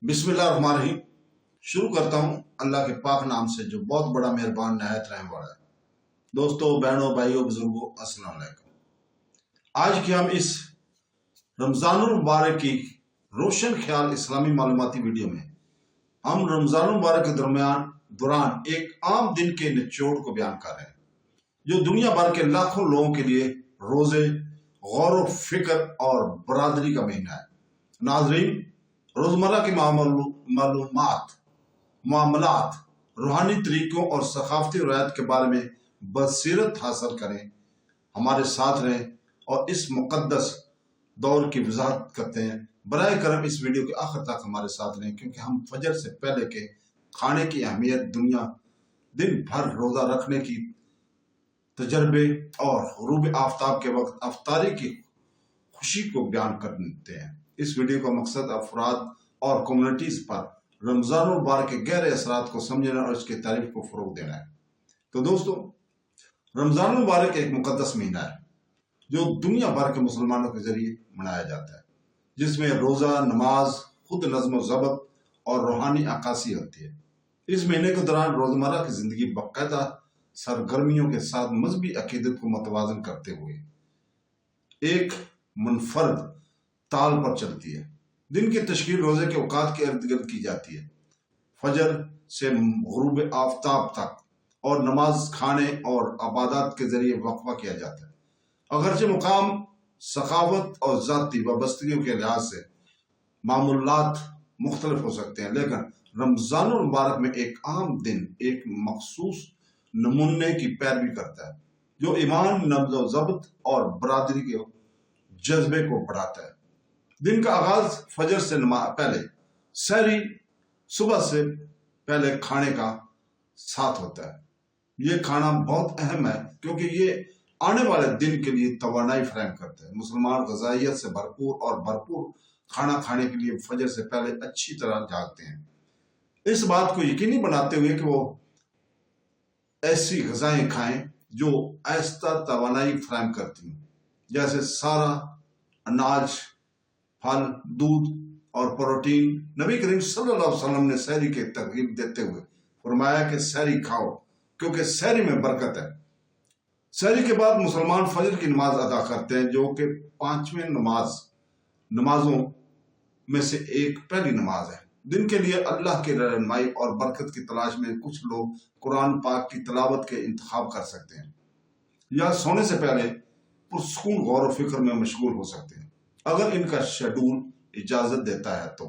बिस्मिल्लाहिर्रहमानिर्रहीम। शुरू करता हूँ अल्लाह के पाक नाम से जो बहुत बड़ा मेहरबान नहायत रहम वाला है। दोस्तों, बहनों, भाइयों, बुजुर्गों, अस्सलाम वालेकुम। आज की हम इस रमज़ानुल मुबारक की रोशन ख्याल इस्लामी मालूमाती वीडियो में हम रमज़ानुल मुबारक के दौरान एक आम दिन के निचोड़ को बयान कर रहे हैं जो दुनिया भर के लाखों लोगों के लिए रोजे, गौर व फिक्र और बरादरी का महीना है। नाज़रीन, रोजमर्रा की मामलात, रूहानी तरीकों और सकाफती रवायत के बारे में बसीरत हासिल करें, हमारे साथ रहें और इस मुकद्दस दौर की वजाहत करते हैं। बराए करम इस वीडियो के आखिर तक हमारे साथ रहें, क्योंकि हम फजर से पहले के खाने की अहमियत, दुनिया दिन भर रोजा रखने की तजर्बे और गुरूब आफ्ताब के वक्त अफ्तारी की खुशी को बयान करते हैं। इस वीडियो का मकसद अफराद और कम्युनिटीज पर रमज़ान मुबारक के गहरे असरात को समझना और इसके तारीफ को फरोग देना है। तो दोस्तों, रमज़ान मुबारक एक मुकद्दस महीना है जो दुनिया भर के मुसलमानों के जरिए मनाया जाता है, जिसमें रोज़ा, नमाज, खुद नज़्म ज़ब्त और रूहानी अक्कासी होती है। इस महीने के दौरान रोज़मर्रा की ज़िंदगी बाकायदा सरगर्मियों के साथ मजहबी अकीदत को मतवाज़न करते हुए एक मुनफरद ताल पर चलती है। दिन की तश्कील रोजे के औकात के इर्द गिर्द की जाती है। फजर से गुरूब आफ्ताब तक और नमाज, खाने और इबादत के जरिए वक्फा किया जाता है। अगरचे मुकाम, सखावत और ज़ाती वाबस्तगियों के लिहाज से मामूलात मुख्तलिफ हो सकते हैं, लेकिन रमज़ान मुबारक में एक आम दिन एक मखसूस नमूने की पैरवी करता है जो ईमान, नब्ज़ ज़ब्त और बरादरी के जज्बे को बढ़ाता है। दिन का आगाज फजर से पहले सहरी, सुबह से पहले खाने का साथ होता है। ये खाना बहुत अहम है क्योंकि ये आने वाले दिन के लिए तवानाई फराहम करता है। मुसलमान ग़िज़ाइयत से भरपूर खाना खाने के लिए फजर से पहले अच्छी तरह जागते हैं, इस बात को यकीनी बनाते हुए कि वो ऐसी ग़िज़ाएं खाएं जो आहिस्ता तवानाई फराहम करती हैं, जैसे सारा अनाज, फल, दूध और प्रोटीन। नबी करीम सल्लल्लाहु अलैहि वसल्लम ने सहरी के तरगीब देते हुए फरमाया कि सहरी खाओ क्योंकि सहरी में बरकत है। सहरी के बाद मुसलमान फजर की नमाज अदा करते हैं, जो कि पांचवें नमाजों में से एक पहली नमाज है। दिन के लिए अल्लाह की रहनुमाई और बरकत की तलाश में कुछ लोग कुरान पाक की तिलावत के इंतखाब कर सकते हैं या सोने से पहले पुरसकून गौर व फिक्र में मशगूल हो सकते हैं, अगर इनका शेड्यूल इजाजत देता है। तो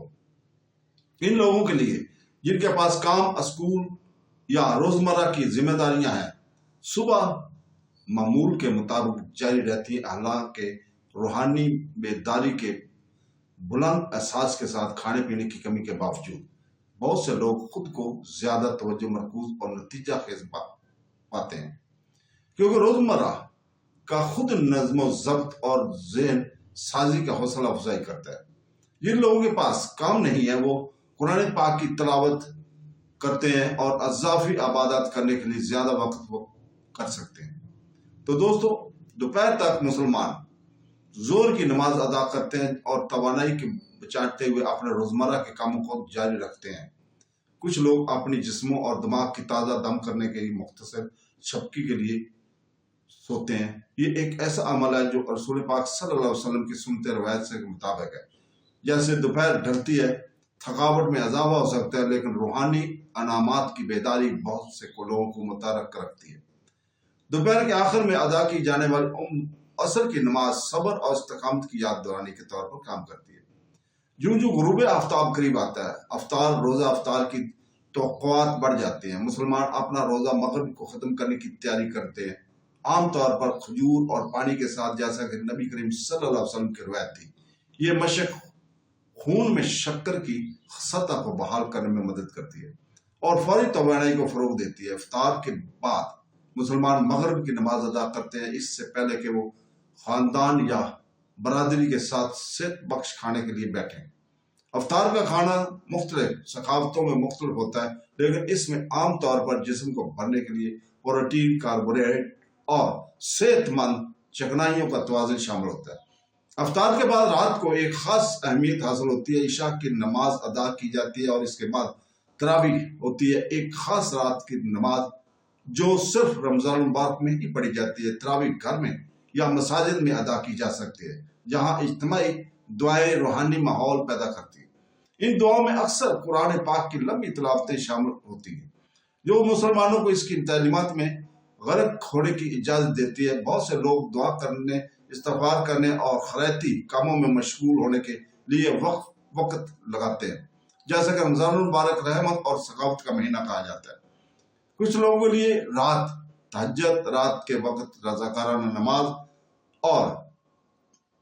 इन लोगों के लिए जिनके पास काम, स्कूल या रोजमर्रा की जिम्मेदारियां हैं, सुबह मामूल के मुताबिक जारी रहती है। हालांकि रूहानी बेदारी के बुलंद एहसास के साथ खाने पीने की कमी के बावजूद बहुत से लोग खुद को ज्यादा तवज्जो मरकूज और नतीजा खेज पाते हैं, क्योंकि रोजमर्रा का खुद नज़्म ज़ब्त और ज़हन साजी का हौसला अफजाई करता है। जिन लोगों के पास काम नहीं है वो कुरान पाक की तिलावत करते हैं और अज़ाफ़ी इबादत करने के लिए ज्यादा वक्त वो कर सकते हैं। तो दोस्तों, दोपहर तक मुसलमान जोर की नमाज अदा करते हैं और तवानाई के बचाते हुए अपने रोजमर्रा के कामों को जारी रखते हैं। कुछ लोग अपनी जिस्मों और दिमाग की ताज़ा दम करने के लिए मुख्तसर झपकी के लिए सोते हैं। ये एक ऐसा अमल है जो रसूल पाक सल्लल्लाहु अलैहि वसल्लम की सुन्नत रवायत से मुताबिक है। जैसे दोपहर ढलती है, थकावट में इजाफा हो सकता है, लेकिन रूहानी अनामात की बेदारी बहुत से लोगों को मुतरक रखती है। दोपहर के आखिर में अदा की जाने वाली असर की नमाज सब्र और इस्तकामत की याद दिलाने के तौर पर काम करती है। जो गुरूब आफ्ताब करीब आता है, रोजा अफ्तार की तवक्कुआत बढ़ जाती हैं। मुसलमान अपना रोजा मगरिब को खत्म करने की तैयारी करते हैं, आमतौर पर खजूर और पानी के साथ, जैसा कि नबी करीम सल्लल्लाहु अलैहि वसल्लम की रवायत थी। ये मशक खून में शक्कर की सतह को बहाल करने में मदद करती है और फौरी तवानाई को फरोग देती है। इफ्तार के बाद मुसलमान मगरिब की नमाज अदा करते हैं, इससे पहले कि वो खानदान या बरादरी के साथ सेहत बख्श खाने के लिए बैठें। अफ्तार का खाना मुख्तलिफ सकाफतों में मुख्तलिफ होता है, लेकिन इसमें आमतौर पर जिस्म को भरने के लिए प्रोटीन, कार्बोहाइड्रेट और सेहतमंद चिकनाइयों का तवाज़ुन शामिल होता है। افطار کے بعد رات کو ایک خاص اہمیت حاصل ہوتی ہے، عشاء کی نماز ادا کی جاتی ہے اور اس کے بعد تراویح ہوتی ہے، ایک خاص رات کی نماز جو صرف رمضان المبارک میں ہی پڑھی جاتی ہے۔ تراویح گھر میں یا مساجد میں ادا کی جا سکتی ہے، جہاں اجتماعی دعائیں روحانی ماحول پیدا کرتی ہیں۔ ان دعاؤں میں اکثر قرآن پاک کی لمبی تلاوتیں شامل ہوتی ہیں، جو مسلمانوں کو اس کی تعلیمات میں غرق ہونے کی اجازت دیتی ہے۔ بہت سے لوگ دعا کرنے، استغفار کرنے اور خیراتی کاموں میں مشغول ہونے کے لیے وقت لگاتے ہیں، جیسا کہ رمضان المبارک رحمت اور ثقافت کا مہینہ کہا جاتا ہے۔ کچھ لوگوں کے لیے رات تہجد، رات کے وقت رضاکارانہ نماز اور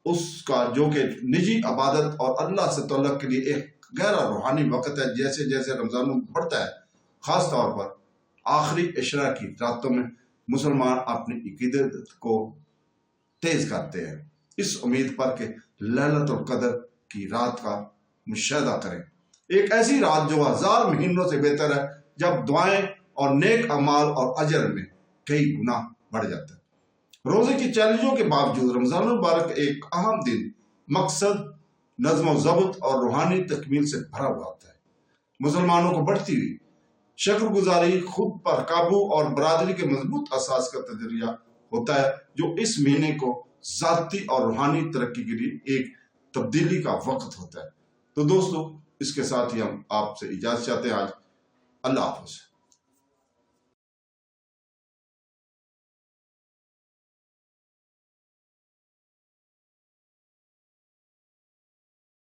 اس کا جو کہ نجی عبادت اور اللہ سے تعلق کے لیے ایک گہرا روحانی وقت ہے۔ جیسے جیسے رمضان بڑھتا ہے، خاص طور پر آخری عشرہ کی راتوں میں مسلمان اپنی عقیدت کو تیز کرتے ہیں، اس امید پر کہ لیلۃ القدر کی رات کا مشاہدہ کریں، ایک ایسی رات جو 1000 مہینوں سے بہتر ہے، جب دعائیں اور نیک اعمال اور اجر میں کئی گنا بڑھ جاتا ہے۔ روزے کی چیلنجوں کے باوجود رمضان المبارک ایک اہم دن، مقصد، نظم و ضبط اور روحانی تکمیل سے بھرا ہوا ہوتا ہے۔ مسلمانوں کو بڑھتی ہوئی شکر گزاری، خود پر قابو اور برادری کے مضبوط اساس کا تجربہ ہوتا ہے، جو اس مہینے کو ذاتی اور روحانی ترقی کے لیے ایک تبدیلی کا وقت ہوتا ہے۔ تو دوستو، اس کے ساتھ ہی ہم آپ سے اجازت چاہتے ہیں آج۔ اللہ حافظ۔